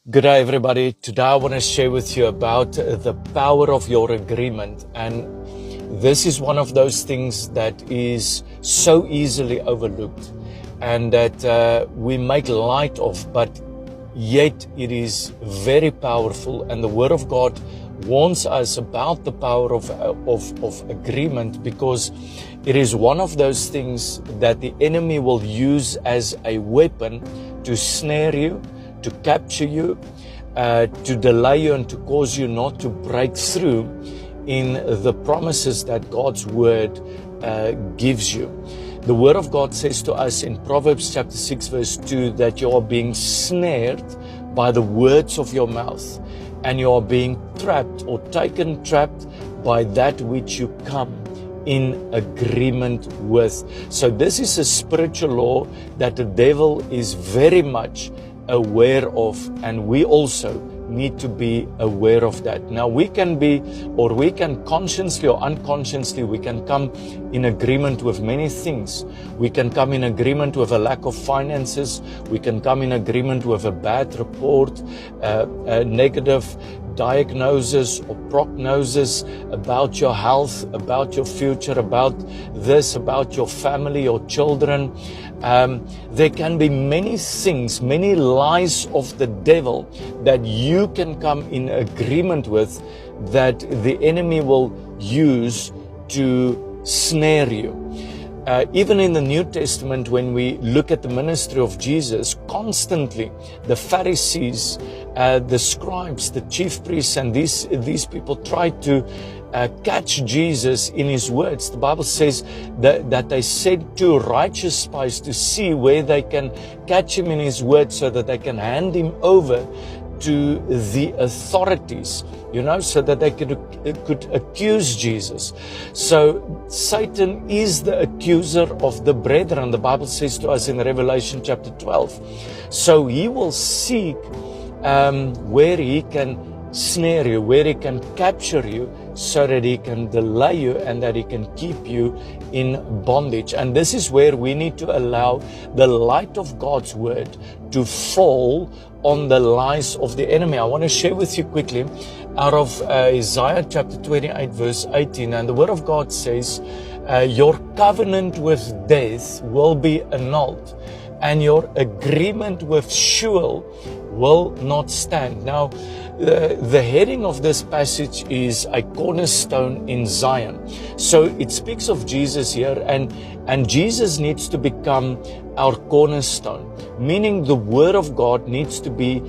Good day, everybody. Today I want to share with you about the power of your agreement. And this is one of those things that is so easily overlooked and that we make light of, but yet it is very powerful. And the Word of God warns us about the power of agreement, because it is one of those things that the enemy will use as a weapon to snare you, to capture you, to delay you, and to cause you not to break through in the promises that God's Word gives you. The Word of God says to us in Proverbs chapter 6 verse 2 that you are being snared by the words of your mouth, and you are being trapped or taken trapped by that which you come in agreement with. So this is a spiritual law that the devil is very much aware of, and we also need to be aware of that. Now we can consciously or unconsciously, we can come in agreement with many things. We can come in agreement with a lack of finances. We can come in agreement with a bad report, a negative diagnosis or prognosis about your health, about your future, about this, about your family, your children. There can be many things, many lies of the devil that you can come in agreement with, that the enemy will use to snare you. Even in the New Testament, when we look at the ministry of Jesus, constantly the Pharisees, the scribes, the chief priests, and these people tried to catch Jesus in his words. The Bible says that they sent two righteous spies to see where they can catch him in his words, so that they can hand him over to the authorities, so that they could accuse Jesus. So Satan is the accuser of the brethren, the Bible says to us in Revelation chapter 12. So he will seek where he can snare you, where he can capture you, so that he can delay you and that he can keep you in bondage. And this is where we need to allow the light of God's Word to fall on the lies of the enemy. I want to share with you quickly out of Isaiah chapter 28 verse 18. And the Word of God says, your covenant with death will be annulled, and your agreement with Sheol will not stand. Now, the heading of this passage is a cornerstone in Zion. So it speaks of Jesus here, and Jesus needs to become our cornerstone, meaning the Word of God needs to be